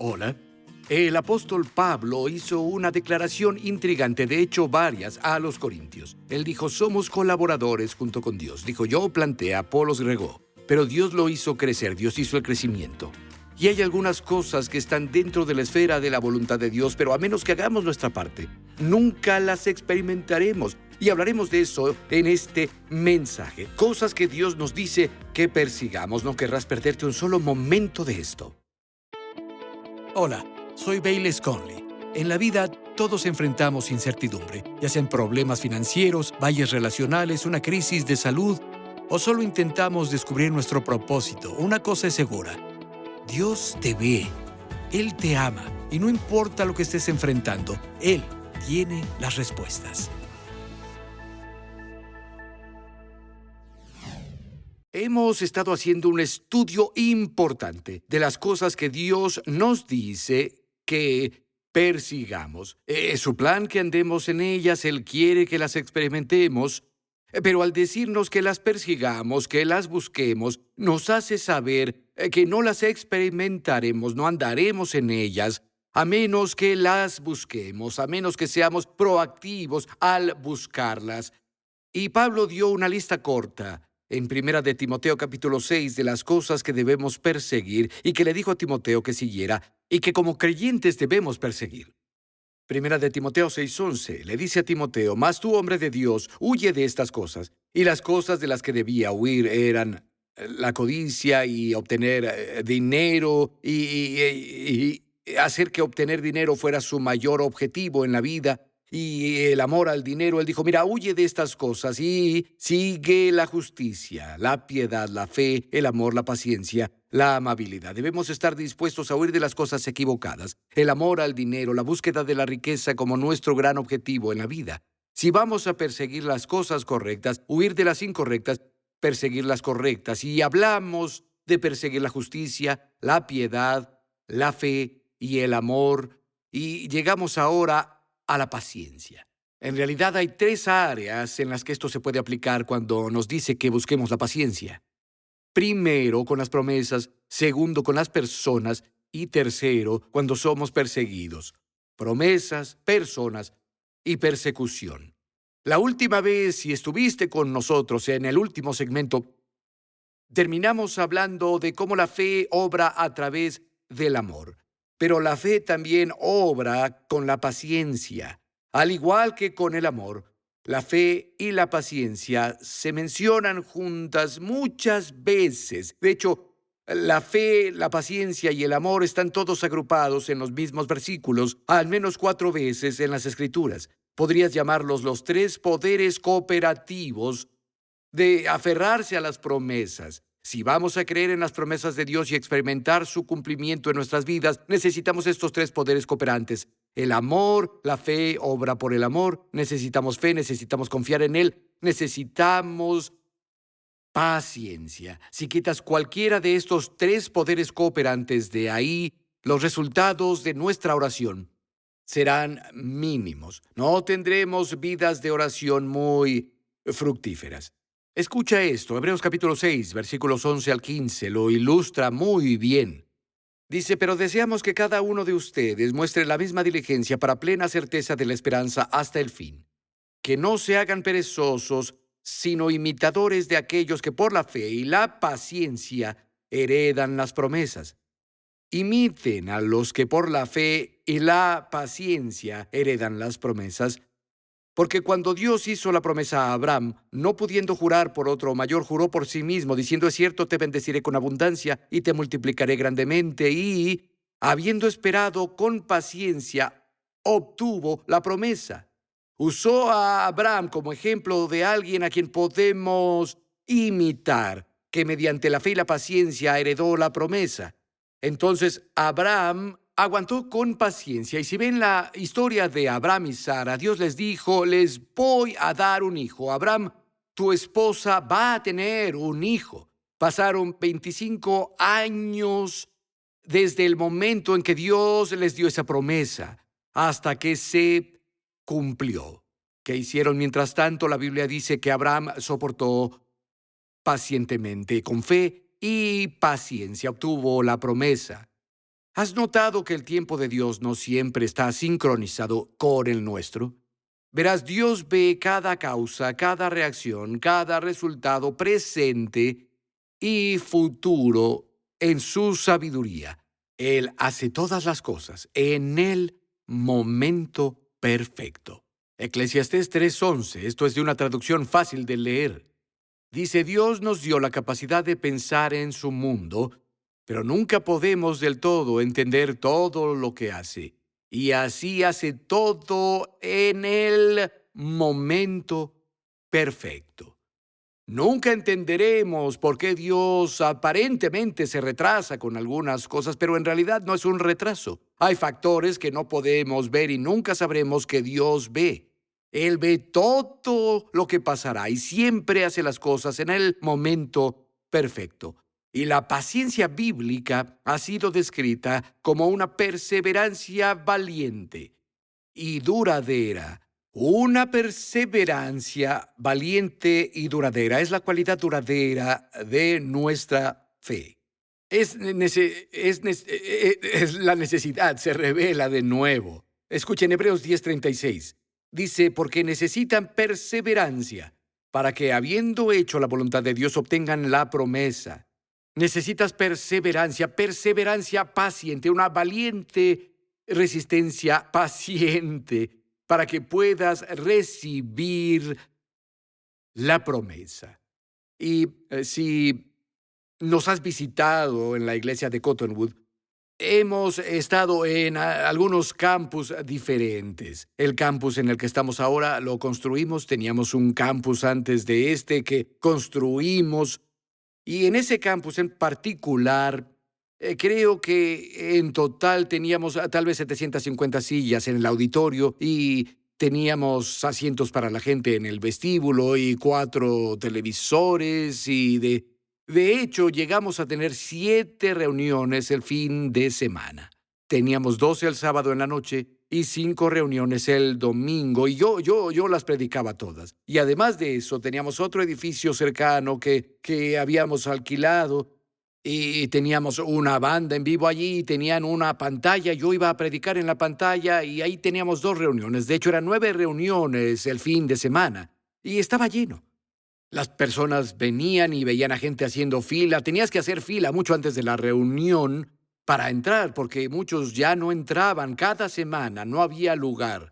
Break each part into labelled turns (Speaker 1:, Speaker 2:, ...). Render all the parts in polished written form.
Speaker 1: Hola. El apóstol Pablo hizo una declaración intrigante, de hecho varias, a los corintios. Él dijo, somos colaboradores junto con Dios. Dijo, yo planté, Apolos regó, pero Dios lo hizo crecer, Dios hizo el crecimiento. Y hay algunas cosas que están dentro de la esfera de la voluntad de Dios, pero a menos que hagamos nuestra parte, nunca las experimentaremos. Y hablaremos de eso en este mensaje. Cosas que Dios nos dice que persigamos. No querrás perderte un solo momento de esto. Hola, soy Bayless Conley. En la vida todos enfrentamos incertidumbre, ya sean problemas financieros, valles relacionales, una crisis de salud, o solo intentamos descubrir nuestro propósito. Una cosa es segura: Dios te ve, Él te ama, y no importa lo que estés enfrentando, Él tiene las respuestas. Hemos estado haciendo un estudio importante de las cosas que Dios nos dice que persigamos. Es su plan que andemos en ellas, Él quiere que las experimentemos, pero al decirnos que las persigamos, que las busquemos, nos hace saber que no las experimentaremos, no andaremos en ellas, a menos que las busquemos, a menos que seamos proactivos al buscarlas. Y Pablo dio una lista corta en Primera de Timoteo capítulo 6 de las cosas que debemos perseguir y que le dijo a Timoteo que siguiera y que como creyentes debemos perseguir. Primera de Timoteo 6:11 le dice a Timoteo, mas tú, hombre de Dios, huye de estas cosas. Y las cosas de las que debía huir eran la codicia y obtener dinero y hacer que obtener dinero fuera su mayor objetivo en la vida. Y el amor al dinero, él dijo, mira, huye de estas cosas y sigue la justicia, la piedad, la fe, el amor, la paciencia, la amabilidad. Debemos estar dispuestos a huir de las cosas equivocadas, el amor al dinero, la búsqueda de la riqueza como nuestro gran objetivo en la vida. Si vamos a perseguir las cosas correctas, huir de las incorrectas, perseguir las correctas. Y hablamos de perseguir la justicia, la piedad, la fe y el amor. Y llegamos ahora a la paciencia. En realidad hay tres áreas en las que esto se puede aplicar cuando nos dice que busquemos la paciencia. Primero, con las promesas. Segundo, con las personas. Y tercero, cuando somos perseguidos. Promesas, personas y persecución. La última vez, si estuviste con nosotros en el último segmento, terminamos hablando de cómo la fe obra a través del amor. Pero la fe también obra con la paciencia. Al igual que con el amor, la fe y la paciencia se mencionan juntas muchas veces. De hecho, la fe, la paciencia y el amor están todos agrupados en los mismos versículos, al menos 4 veces en las Escrituras. Podrías llamarlos los 3 poderes cooperativos de aferrarse a las promesas. Si vamos a creer en las promesas de Dios y experimentar su cumplimiento en nuestras vidas, necesitamos estos 3 poderes cooperantes. El amor, la fe obra por el amor. Necesitamos fe, necesitamos confiar en Él. Necesitamos paciencia. Si quitas cualquiera de estos 3 poderes cooperantes de ahí, los resultados de nuestra oración serán mínimos. No tendremos vidas de oración muy fructíferas. Escucha esto, Hebreos capítulo 6, versículos 11 al 15, lo ilustra muy bien. Dice, pero deseamos que cada uno de ustedes muestre la misma diligencia para plena certeza de la esperanza hasta el fin. Que no se hagan perezosos, sino imitadores de aquellos que por la fe y la paciencia heredan las promesas. Imiten a los que por la fe y la paciencia heredan las promesas. Porque cuando Dios hizo la promesa a Abraham, no pudiendo jurar por otro mayor, juró por sí mismo, diciendo, es cierto, te bendeciré con abundancia y te multiplicaré grandemente. Y, habiendo esperado con paciencia, obtuvo la promesa. Usó a Abraham como ejemplo de alguien a quien podemos imitar, que mediante la fe y la paciencia heredó la promesa. Entonces, Abraham aguantó con paciencia, y si ven la historia de Abraham y Sara, Dios les dijo, les voy a dar un hijo. Abraham, tu esposa va a tener un hijo. Pasaron 25 años desde el momento en que Dios les dio esa promesa hasta que se cumplió. ¿Qué hicieron mientras tanto? La Biblia dice que Abraham soportó pacientemente, con fe y paciencia, obtuvo la promesa. ¿Has notado que el tiempo de Dios no siempre está sincronizado con el nuestro? Verás, Dios ve cada causa, cada reacción, cada resultado presente y futuro en su sabiduría. Él hace todas las cosas en el momento perfecto. Eclesiastés 3:11, esto es de una traducción fácil de leer. Dice, Dios nos dio la capacidad de pensar en su mundo, pero nunca podemos del todo entender todo lo que hace. Y así hace todo en el momento perfecto. Nunca entenderemos por qué Dios aparentemente se retrasa con algunas cosas, pero en realidad no es un retraso. Hay factores que no podemos ver y nunca sabremos que Dios ve. Él ve todo lo que pasará y siempre hace las cosas en el momento perfecto. Y la paciencia bíblica ha sido descrita como una perseverancia valiente y duradera. Una perseverancia valiente y duradera es la cualidad duradera de nuestra fe. Es la necesidad, se revela de nuevo. Escuchen Hebreos 10:36. Dice, porque necesitan perseverancia para que, habiendo hecho la voluntad de Dios, obtengan la promesa. Necesitas perseverancia, perseverancia paciente, una valiente resistencia paciente para que puedas recibir la promesa. Y si nos has visitado en la iglesia de Cottonwood, hemos estado en algunos campus diferentes. El campus en el que estamos ahora lo construimos. Teníamos un campus antes de este que construimos. Y en ese campus en particular, creo que en total teníamos tal vez 750 sillas en el auditorio y teníamos asientos para la gente en el vestíbulo y 4 televisores y de hecho llegamos a tener 7 reuniones el fin de semana. Teníamos 12 el sábado en la noche y 5 reuniones el domingo, y yo las predicaba todas. Y además de eso, teníamos otro edificio cercano que habíamos alquilado, y teníamos una banda en vivo allí, tenían una pantalla, yo iba a predicar en la pantalla, y ahí teníamos 2 reuniones. De hecho, eran 9 reuniones el fin de semana, y estaba lleno. Las personas venían y veían a gente haciendo fila. Tenías que hacer fila mucho antes de la reunión para entrar, porque muchos ya no entraban. Cada semana no había lugar.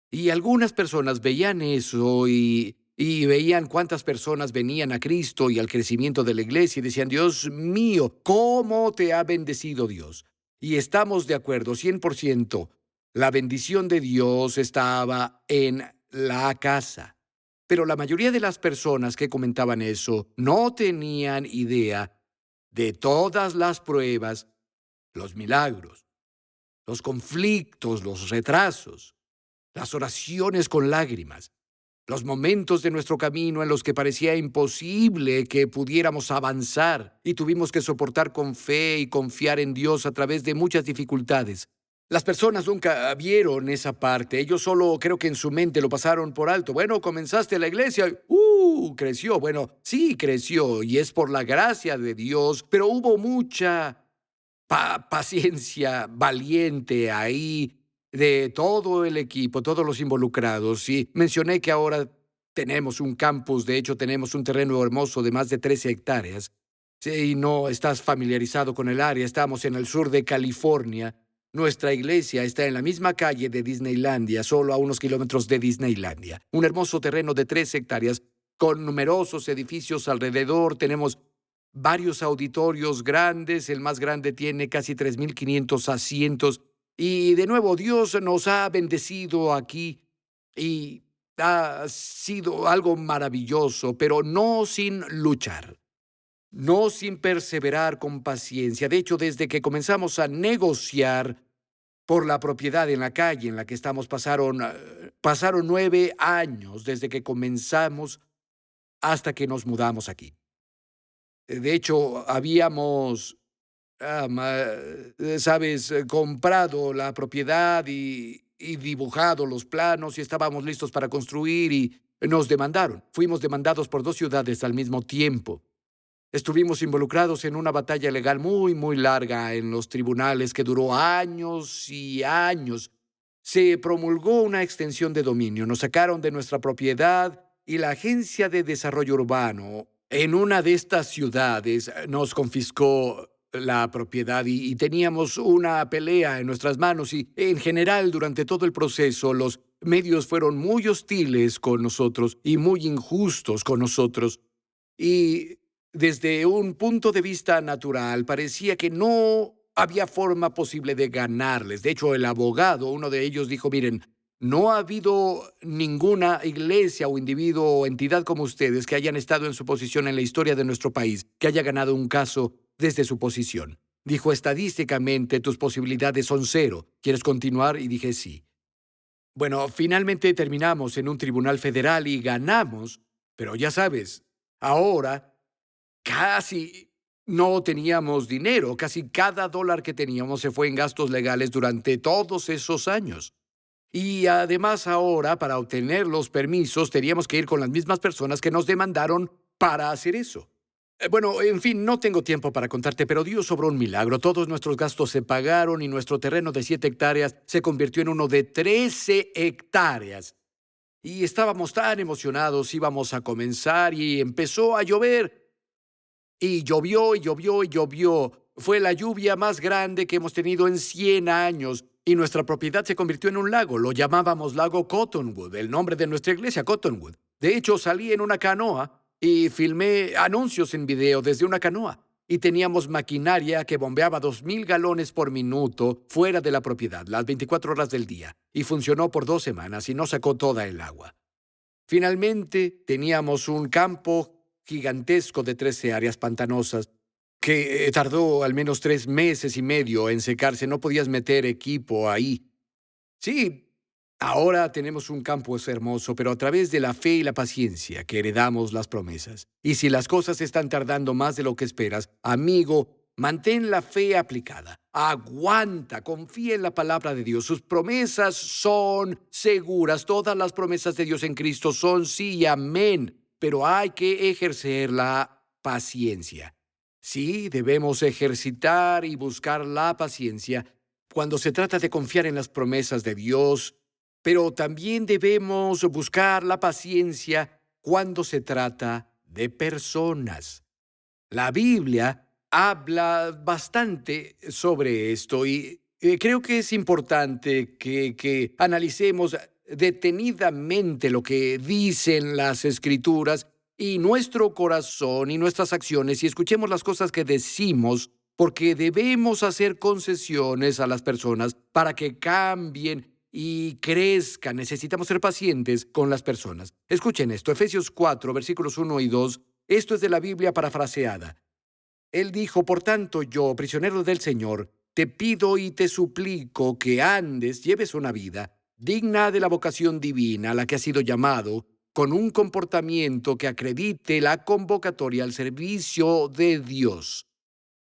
Speaker 1: Y algunas personas veían eso y veían cuántas personas venían a Cristo y al crecimiento de la iglesia y decían, Dios mío, ¿cómo te ha bendecido Dios? Y estamos de acuerdo, 100%. La bendición de Dios estaba en la casa. Pero la mayoría de las personas que comentaban eso no tenían idea de todas las pruebas, los milagros, los conflictos, los retrasos, las oraciones con lágrimas, los momentos de nuestro camino en los que parecía imposible que pudiéramos avanzar y tuvimos que soportar con fe y confiar en Dios a través de muchas dificultades. Las personas nunca vieron esa parte. Ellos solo creo que en su mente lo pasaron por alto. Bueno, comenzaste la iglesia. Creció. Bueno, sí creció y es por la gracia de Dios, pero hubo mucha paciencia valiente ahí de todo el equipo, todos los involucrados. Y mencioné que ahora tenemos un campus, de hecho tenemos un terreno hermoso de más de 13 hectáreas. Si no estás familiarizado con el área, estamos en el sur de California. Nuestra iglesia está en la misma calle de Disneylandia, solo a unos kilómetros de Disneylandia. Un hermoso terreno de 3 hectáreas con numerosos edificios alrededor. Tenemos varios auditorios grandes. El más grande tiene casi 3,500 asientos. Y de nuevo, Dios nos ha bendecido aquí y ha sido algo maravilloso, pero no sin luchar. No sin perseverar con paciencia. De hecho, desde que comenzamos a negociar por la propiedad en la calle en la que estamos, pasaron 9 años desde que comenzamos hasta que nos mudamos aquí. De hecho, habíamos, comprado la propiedad y dibujado los planos y estábamos listos para construir y nos demandaron. Fuimos demandados por 2 ciudades al mismo tiempo. Estuvimos involucrados en una batalla legal muy, muy larga en los tribunales que duró años y años. Se promulgó una extensión de dominio, nos sacaron de nuestra propiedad y la Agencia de Desarrollo Urbano en una de estas ciudades nos confiscó la propiedad y teníamos una pelea en nuestras manos y en general durante todo el proceso los medios fueron muy hostiles con nosotros y muy injustos con nosotros. Y desde un punto de vista natural, parecía que no había forma posible de ganarles. De hecho, el abogado, uno de ellos, dijo, miren, no ha habido ninguna iglesia o individuo o entidad como ustedes que hayan estado en su posición en la historia de nuestro país, que haya ganado un caso desde su posición. Dijo, estadísticamente, tus posibilidades son cero. ¿Quieres continuar? Y dije, sí. Bueno, finalmente terminamos en un tribunal federal y ganamos, pero ya sabes, ahora casi no teníamos dinero. Casi cada dólar que teníamos se fue en gastos legales durante todos esos años. Y además ahora, para obtener los permisos, teníamos que ir con las mismas personas que nos demandaron para hacer eso. Bueno, en fin, no tengo tiempo para contarte, pero Dios obró un milagro. Todos nuestros gastos se pagaron y nuestro terreno de 7 hectáreas se convirtió en uno de 13 hectáreas. Y estábamos tan emocionados, íbamos a comenzar y empezó a llover. Y llovió y llovió y llovió. Fue la lluvia más grande que hemos tenido en 100 años. Y nuestra propiedad se convirtió en un lago. Lo llamábamos lago Cottonwood, el nombre de nuestra iglesia, Cottonwood. De hecho, salí en una canoa y filmé anuncios en video desde una canoa. Y teníamos maquinaria que bombeaba 2,000 galones por minuto fuera de la propiedad, las 24 horas del día. Y funcionó por 2 semanas y no sacó toda el agua. Finalmente, teníamos un campo gigantesco de 13 áreas pantanosas que tardó al menos 3 meses y medio en secarse. No podías meter equipo ahí. Sí, ahora tenemos un campus hermoso, pero a través de la fe y la paciencia que heredamos las promesas. Y si las cosas están tardando más de lo que esperas, amigo, mantén la fe aplicada. Aguanta, confía en la palabra de Dios. Sus promesas son seguras. Todas las promesas de Dios en Cristo son sí y amén. Pero hay que ejercer la paciencia. Sí, debemos ejercitar y buscar la paciencia cuando se trata de confiar en las promesas de Dios, pero también debemos buscar la paciencia cuando se trata de personas. La Biblia habla bastante sobre esto y creo que es importante que analicemos detenidamente lo que dicen las Escrituras y nuestro corazón y nuestras acciones y escuchemos las cosas que decimos porque debemos hacer concesiones a las personas para que cambien y crezcan. Necesitamos ser pacientes con las personas. Escuchen esto, Efesios 4, versículos 1 y 2. Esto es de la Biblia parafraseada. Él dijo, por tanto, yo, prisionero del Señor, te pido y te suplico que andes, lleves una vida digna de la vocación divina a la que has sido llamado, con un comportamiento que acredite la convocatoria al servicio de Dios,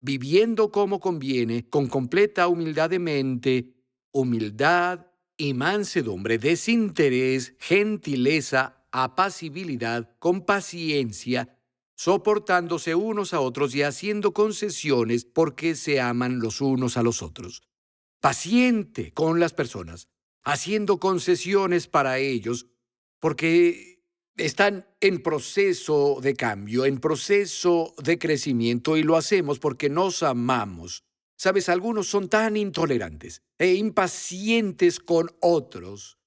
Speaker 1: viviendo como conviene, con completa humildad de mente, humildad y mansedumbre, desinterés, gentileza, apacibilidad, con paciencia, soportándose unos a otros y haciendo concesiones porque se aman los unos a los otros. Paciente con las personas, haciendo concesiones para ellos, porque están en proceso de cambio, en proceso de crecimiento, y lo hacemos porque nos amamos. Sabes, algunos son tan intolerantes e impacientes con otros,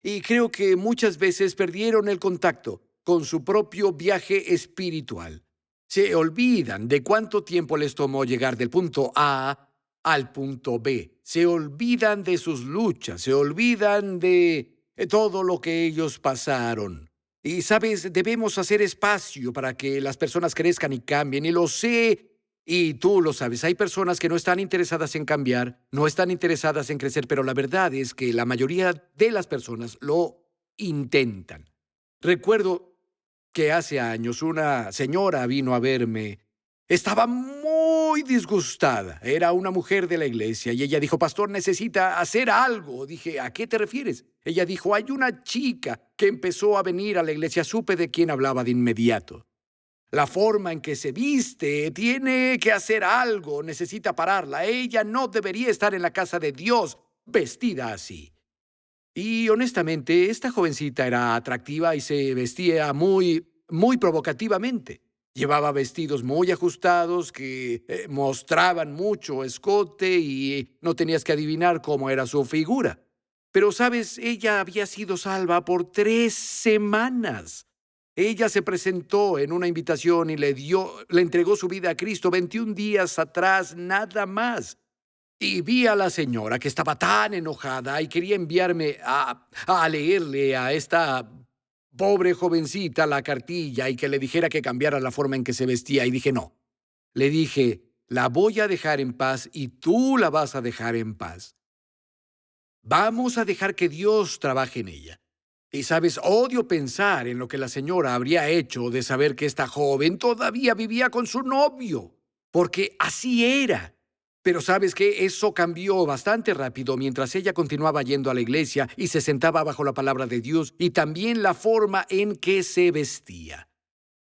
Speaker 1: y creo que muchas veces perdieron el contacto con su propio viaje espiritual. Se olvidan de cuánto tiempo les tomó llegar del punto A al punto B. Se olvidan de sus luchas, se olvidan de todo lo que ellos pasaron. Y, ¿sabes? Debemos hacer espacio para que las personas crezcan y cambien. Y lo sé, y tú lo sabes. Hay personas que no están interesadas en cambiar, no están interesadas en crecer, pero la verdad es que la mayoría de las personas lo intentan. Recuerdo que hace años una señora vino a verme. Estaba muy disgustada. Era una mujer de la iglesia y ella dijo, pastor, necesita hacer algo. Dije, ¿a qué te refieres? Ella dijo, hay una chica que empezó a venir a la iglesia. Supe de quién hablaba de inmediato. La forma en que se viste tiene que hacer algo, necesita pararla. Ella no debería estar en la casa de Dios vestida así. Y honestamente, esta jovencita era atractiva y se vestía muy provocativamente. Llevaba vestidos muy ajustados que mostraban mucho escote y no tenías que adivinar cómo era su figura. Pero, ¿sabes? Ella había sido salva por 3 semanas. Ella se presentó en una invitación y le entregó su vida a Cristo 21 días atrás, nada más. Y vi a la señora que estaba tan enojada y quería enviarme a leerle a esta pobre jovencita la cartilla y que le dijera que cambiara la forma en que se vestía. Y dije, no. Le dije, la voy a dejar en paz y tú la vas a dejar en paz. Vamos a dejar que Dios trabaje en ella. Y sabes, odio pensar en lo que la señora habría hecho de saber que esta joven todavía vivía con su novio, porque así era. Pero sabes que eso cambió bastante rápido mientras ella continuaba yendo a la iglesia y se sentaba bajo la palabra de Dios y también la forma en que se vestía.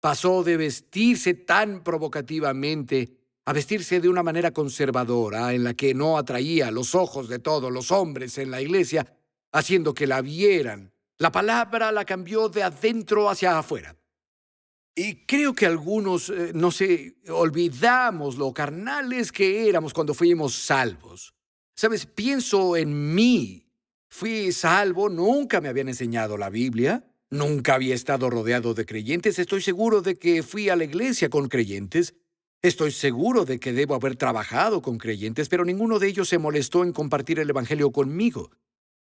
Speaker 1: Pasó de vestirse tan provocativamente a vestirse de una manera conservadora en la que no atraía los ojos de todos los hombres en la iglesia, haciendo que la vieran. La palabra la cambió de adentro hacia afuera. Y creo que algunos, no sé, olvidamos lo carnales que éramos cuando fuimos salvos. ¿Sabes? Pienso en mí. Fui salvo, nunca me habían enseñado la Biblia, nunca había estado rodeado de creyentes. Estoy seguro de que fui a la iglesia con creyentes. Estoy seguro de que debo haber trabajado con creyentes, pero ninguno de ellos se molestó en compartir el evangelio conmigo.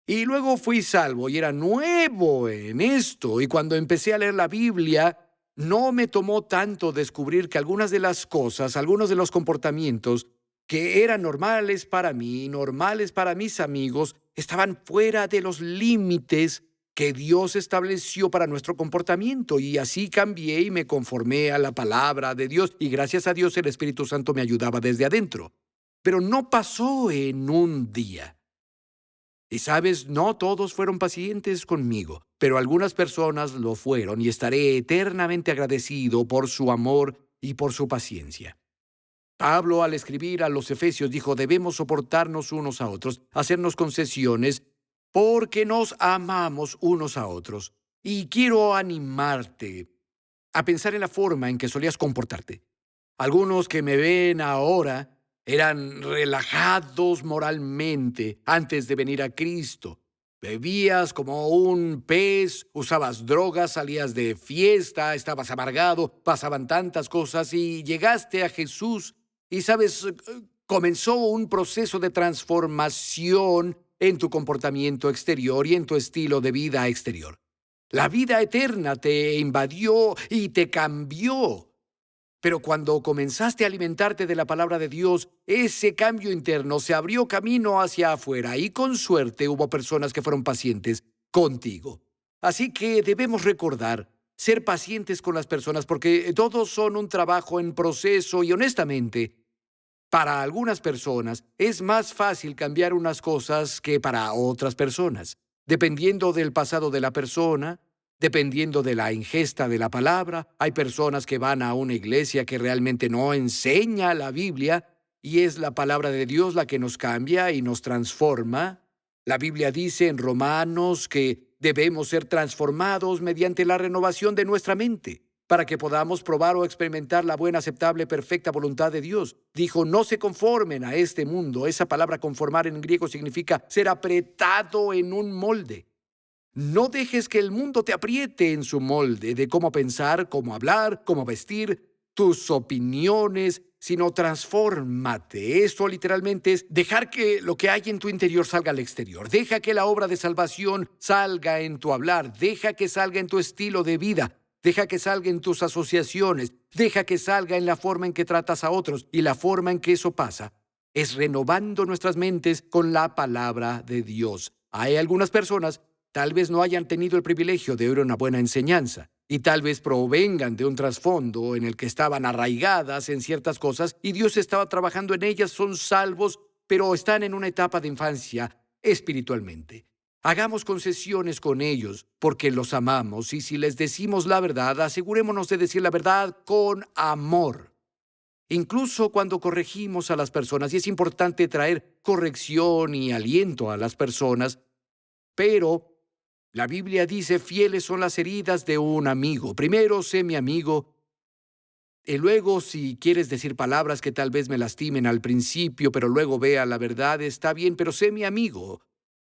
Speaker 1: Y luego fui salvo y era nuevo en esto. Y cuando empecé a leer la Biblia, no me tomó tanto descubrir que algunas de las cosas, algunos de los comportamientos que eran normales para mí, normales para mis amigos, estaban fuera de los límites que Dios estableció para nuestro comportamiento. Y así cambié y me conformé a la palabra de Dios. Y gracias a Dios el Espíritu Santo me ayudaba desde adentro. Pero no pasó en un día. Y sabes, no todos fueron pacientes conmigo, pero algunas personas lo fueron y estaré eternamente agradecido por su amor y por su paciencia. Pablo, al escribir a los Efesios, dijo, debemos soportarnos unos a otros, hacernos concesiones, porque nos amamos unos a otros. Y quiero animarte a pensar en la forma en que solías comportarte. Algunos que me ven ahora eran relajados moralmente antes de venir a Cristo. Bebías como un pez, usabas drogas, salías de fiesta, estabas amargado, pasaban tantas cosas y llegaste a Jesús y, ¿sabes? Comenzó un proceso de transformación en tu comportamiento exterior y en tu estilo de vida exterior. La vida eterna te invadió y te cambió. Pero cuando comenzaste a alimentarte de la palabra de Dios, ese cambio interno se abrió camino hacia afuera y con suerte hubo personas que fueron pacientes contigo. Así que debemos recordar ser pacientes con las personas porque todos son un trabajo en proceso y honestamente, para algunas personas es más fácil cambiar unas cosas que para otras personas, dependiendo del pasado de la persona. Dependiendo de la ingesta de la palabra, hay personas que van a una iglesia que realmente no enseña la Biblia y es la palabra de Dios la que nos cambia y nos transforma. La Biblia dice en Romanos que debemos ser transformados mediante la renovación de nuestra mente para que podamos probar o experimentar la buena, aceptable, perfecta voluntad de Dios. Dijo, no se conformen a este mundo. Esa palabra conformar en griego significa ser apretado en un molde. No dejes que el mundo te apriete en su molde de cómo pensar, cómo hablar, cómo vestir, tus opiniones, sino transfórmate. Esto literalmente es dejar que lo que hay en tu interior salga al exterior. Deja que la obra de salvación salga en tu hablar. Deja que salga en tu estilo de vida. Deja que salga en tus asociaciones. Deja que salga en la forma en que tratas a otros. Y la forma en que eso pasa es renovando nuestras mentes con la palabra de Dios. Hay algunas personas tal vez no hayan tenido el privilegio de oír una buena enseñanza y tal vez provengan de un trasfondo en el que estaban arraigadas en ciertas cosas y Dios estaba trabajando en ellas, son salvos, pero están en una etapa de infancia espiritualmente. Hagamos concesiones con ellos porque los amamos, y si les decimos la verdad, asegurémonos de decir la verdad con amor. Incluso cuando corregimos a las personas, y es importante traer corrección y aliento a las personas, pero la Biblia dice, fieles son las heridas de un amigo. Primero, sé mi amigo, y luego, si quieres decir palabras que tal vez me lastimen al principio, pero luego vea la verdad, está bien, pero sé mi amigo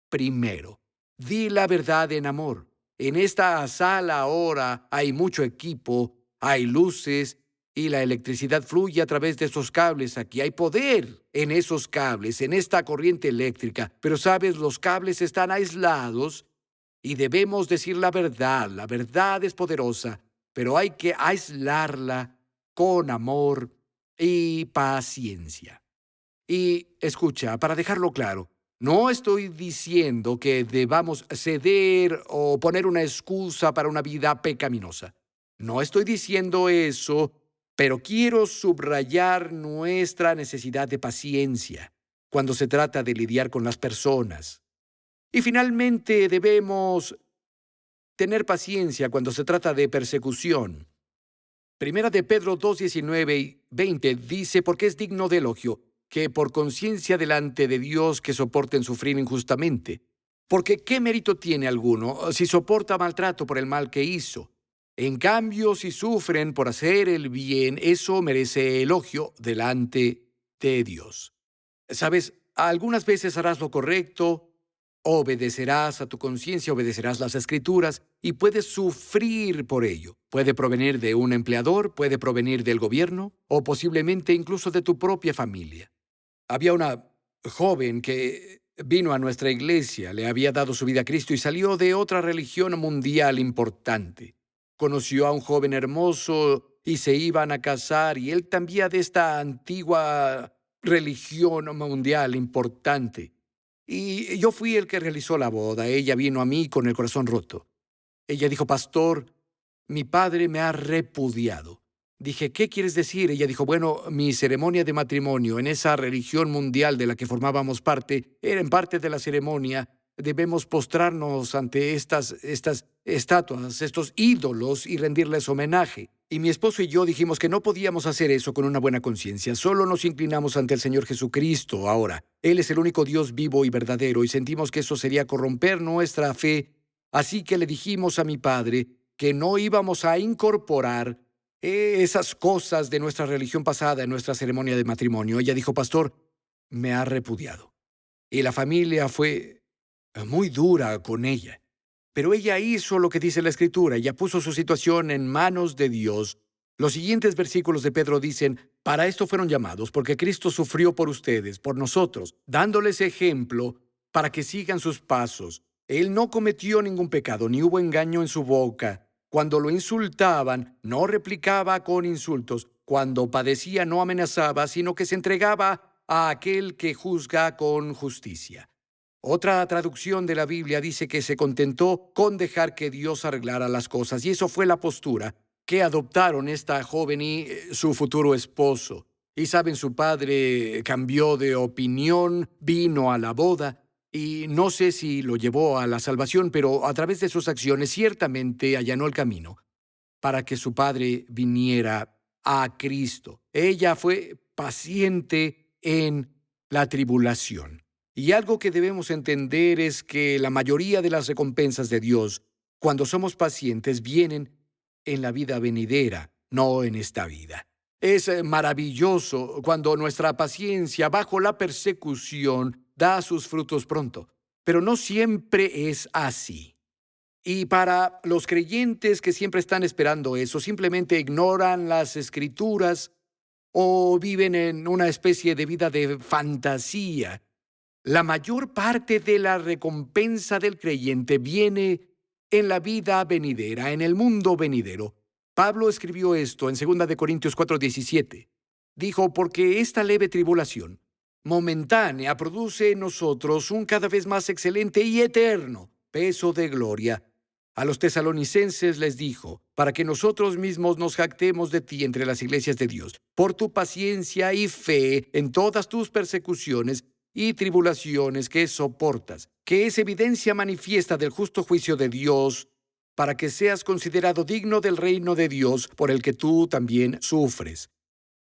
Speaker 1: primero. Di la verdad en amor. En esta sala ahora hay mucho equipo, hay luces y la electricidad fluye a través de esos cables. Aquí hay poder en esos cables, en esta corriente eléctrica. Pero sabes, los cables están aislados y debemos decir la verdad. La verdad es poderosa, pero hay que aislarla con amor y paciencia. Y escucha, para dejarlo claro, no estoy diciendo que debamos ceder o poner una excusa para una vida pecaminosa. No estoy diciendo eso, pero quiero subrayar nuestra necesidad de paciencia cuando se trata de lidiar con las personas. Y finalmente debemos tener paciencia cuando se trata de persecución. Primera de Pedro 2, 19 y 20 dice, porque es digno de elogio que por conciencia delante de Dios que soporten sufrir injustamente. Porque ¿qué mérito tiene alguno si soporta maltrato por el mal que hizo? En cambio, si sufren por hacer el bien, eso merece elogio delante de Dios. ¿Sabes? Algunas veces harás lo correcto, obedecerás a tu conciencia, obedecerás las Escrituras y puedes sufrir por ello. Puede provenir de un empleador, puede provenir del gobierno o posiblemente incluso de tu propia familia. Había una joven que vino a nuestra iglesia, le había dado su vida a Cristo y salió de otra religión mundial importante. Conoció a un joven hermoso y se iban a casar, y él también de esta antigua religión mundial importante. Y yo fui el que realizó la boda. Ella vino a mí con el corazón roto. Ella dijo, pastor, mi padre me ha repudiado. Dije, ¿qué quieres decir? Ella dijo, bueno, mi ceremonia de matrimonio en esa religión mundial de la que formábamos parte, era en parte de la ceremonia, debemos postrarnos ante estas estatuas, estos ídolos y rendirles homenaje. Y mi esposo y yo dijimos que no podíamos hacer eso con una buena conciencia. Solo nos inclinamos ante el Señor Jesucristo ahora. Él es el único Dios vivo y verdadero, y sentimos que eso sería corromper nuestra fe. Así que le dijimos a mi padre que no íbamos a incorporar esas cosas de nuestra religión pasada en nuestra ceremonia de matrimonio. Ella dijo, pastor, me ha repudiado. Y la familia fue muy dura con ella. Pero ella hizo lo que dice la Escritura. Ella puso su situación en manos de Dios. Los siguientes versículos de Pedro dicen, para esto fueron llamados, porque Cristo sufrió por ustedes, por nosotros, dándoles ejemplo para que sigan sus pasos. Él no cometió ningún pecado, ni hubo engaño en su boca. Cuando lo insultaban, no replicaba con insultos. Cuando padecía, no amenazaba, sino que se entregaba a aquel que juzga con justicia. Otra traducción de la Biblia dice que se contentó con dejar que Dios arreglara las cosas, y eso fue la postura que adoptaron esta joven y su futuro esposo. Y saben, su padre cambió de opinión, vino a la boda, y no sé si lo llevó a la salvación, pero a través de sus acciones ciertamente allanó el camino para que su padre viniera a Cristo. Ella fue paciente en la tribulación. Y algo que debemos entender es que la mayoría de las recompensas de Dios, cuando somos pacientes, vienen en la vida venidera, no en esta vida. Es maravilloso cuando nuestra paciencia bajo la persecución da sus frutos pronto, pero no siempre es así. Y para los creyentes que siempre están esperando eso, simplemente ignoran las Escrituras o viven en una especie de vida de fantasía. La mayor parte de la recompensa del creyente viene en la vida venidera, en el mundo venidero. Pablo escribió esto en 2 Corintios 4:17. Dijo, porque esta leve tribulación momentánea produce en nosotros un cada vez más excelente y eterno peso de gloria. A los tesalonicenses les dijo, para que nosotros mismos nos jactemos de ti entre las iglesias de Dios, por tu paciencia y fe en todas tus persecuciones y tribulaciones que soportas, que es evidencia manifiesta del justo juicio de Dios, para que seas considerado digno del reino de Dios por el que tú también sufres.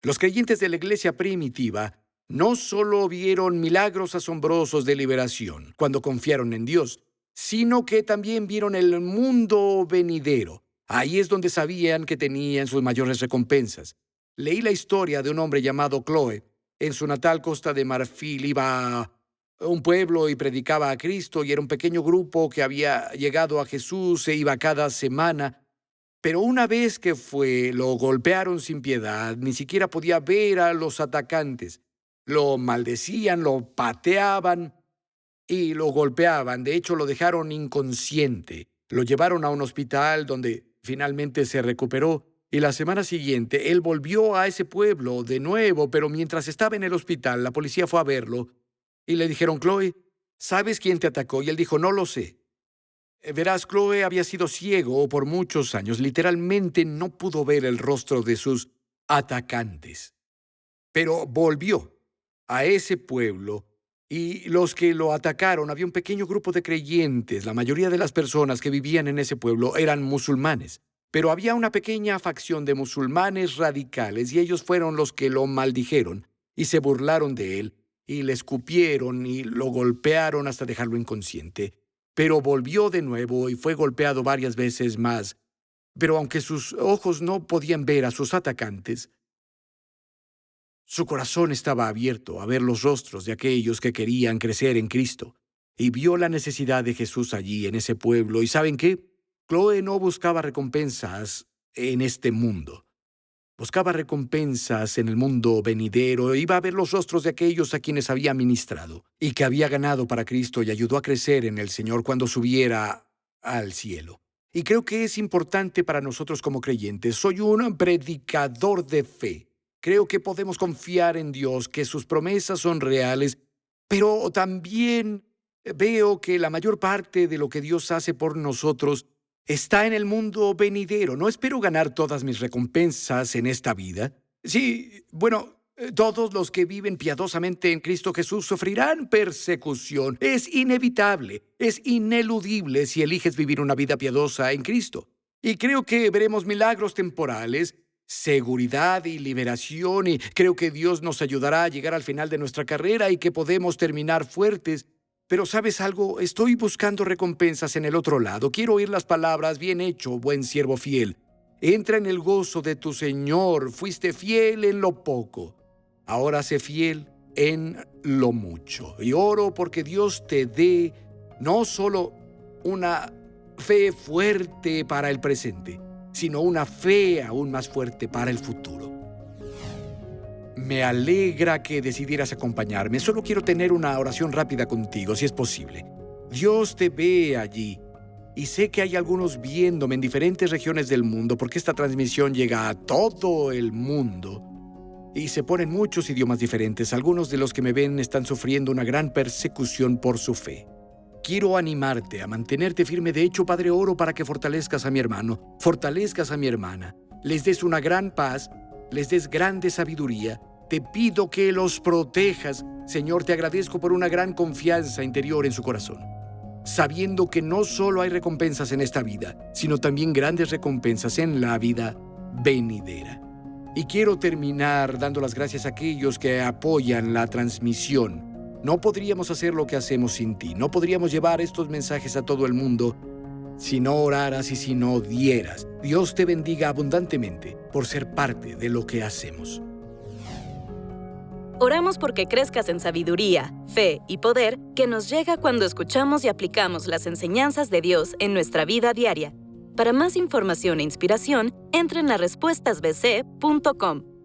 Speaker 1: Los creyentes de la iglesia primitiva no solo vieron milagros asombrosos de liberación cuando confiaron en Dios, sino que también vieron el mundo venidero. Ahí es donde sabían que tenían sus mayores recompensas. Leí la historia de un hombre llamado Chloe. En su natal Costa de Marfil iba a un pueblo y predicaba a Cristo, y era un pequeño grupo que había llegado a Jesús e iba cada semana. Pero una vez que fue, lo golpearon sin piedad, ni siquiera podía ver a los atacantes. Lo maldecían, lo pateaban y lo golpeaban. De hecho, lo dejaron inconsciente. Lo llevaron a un hospital donde finalmente se recuperó. Y la semana siguiente, él volvió a ese pueblo de nuevo, pero mientras estaba en el hospital, la policía fue a verlo y le dijeron: Chloe, ¿sabes quién te atacó? Y él dijo: no lo sé. Verás, Chloe había sido ciego por muchos años. Literalmente no pudo ver el rostro de sus atacantes. Pero volvió a ese pueblo y los que lo atacaron, había un pequeño grupo de creyentes. La mayoría de las personas que vivían en ese pueblo eran musulmanes. Pero había una pequeña facción de musulmanes radicales y ellos fueron los que lo maldijeron y se burlaron de él y le escupieron y lo golpearon hasta dejarlo inconsciente. Pero volvió de nuevo y fue golpeado varias veces más. Pero aunque sus ojos no podían ver a sus atacantes, su corazón estaba abierto a ver los rostros de aquellos que querían crecer en Cristo. Y vio la necesidad de Jesús allí en ese pueblo. ¿Y saben qué? Chloe no buscaba recompensas en este mundo. Buscaba recompensas en el mundo venidero. Iba a ver los rostros de aquellos a quienes había ministrado y que había ganado para Cristo y ayudó a crecer en el Señor cuando subiera al cielo. Y creo que es importante para nosotros como creyentes. Soy un predicador de fe. Creo que podemos confiar en Dios, que sus promesas son reales, pero también veo que la mayor parte de lo que Dios hace por nosotros está en el mundo venidero. No espero ganar todas mis recompensas en esta vida. Sí, bueno, todos los que viven piadosamente en Cristo Jesús sufrirán persecución. Es inevitable, es ineludible si eliges vivir una vida piadosa en Cristo. Y creo que veremos milagros temporales, seguridad y liberación, y creo que Dios nos ayudará a llegar al final de nuestra carrera y que podemos terminar fuertes. Pero ¿sabes algo? Estoy buscando recompensas en el otro lado. Quiero oír las palabras: bien hecho, buen siervo fiel. Entra en el gozo de tu Señor. Fuiste fiel en lo poco. Ahora sé fiel en lo mucho. Y oro porque Dios te dé no solo una fe fuerte para el presente, sino una fe aún más fuerte para el futuro. Me alegra que decidieras acompañarme. Solo quiero tener una oración rápida contigo, si es posible. Dios te ve allí. Y sé que hay algunos viéndome en diferentes regiones del mundo, porque esta transmisión llega a todo el mundo. Y se ponen muchos idiomas diferentes. Algunos de los que me ven están sufriendo una gran persecución por su fe. Quiero animarte a mantenerte firme. De hecho, Padre, oro para que fortalezcas a mi hermano, fortalezcas a mi hermana, les des una gran paz, les des grande sabiduría. Te pido que los protejas. Señor, te agradezco por una gran confianza interior en su corazón, sabiendo que no solo hay recompensas en esta vida, sino también grandes recompensas en la vida venidera. Y quiero terminar dando las gracias a aquellos que apoyan la transmisión. No podríamos hacer lo que hacemos sin ti. No podríamos llevar estos mensajes a todo el mundo si no oraras y si no dieras. Dios te bendiga abundantemente por ser parte de lo que hacemos.
Speaker 2: Oramos porque crezcas en sabiduría, fe y poder que nos llega cuando escuchamos y aplicamos las enseñanzas de Dios en nuestra vida diaria. Para más información e inspiración, entra en larespuestasbc.com.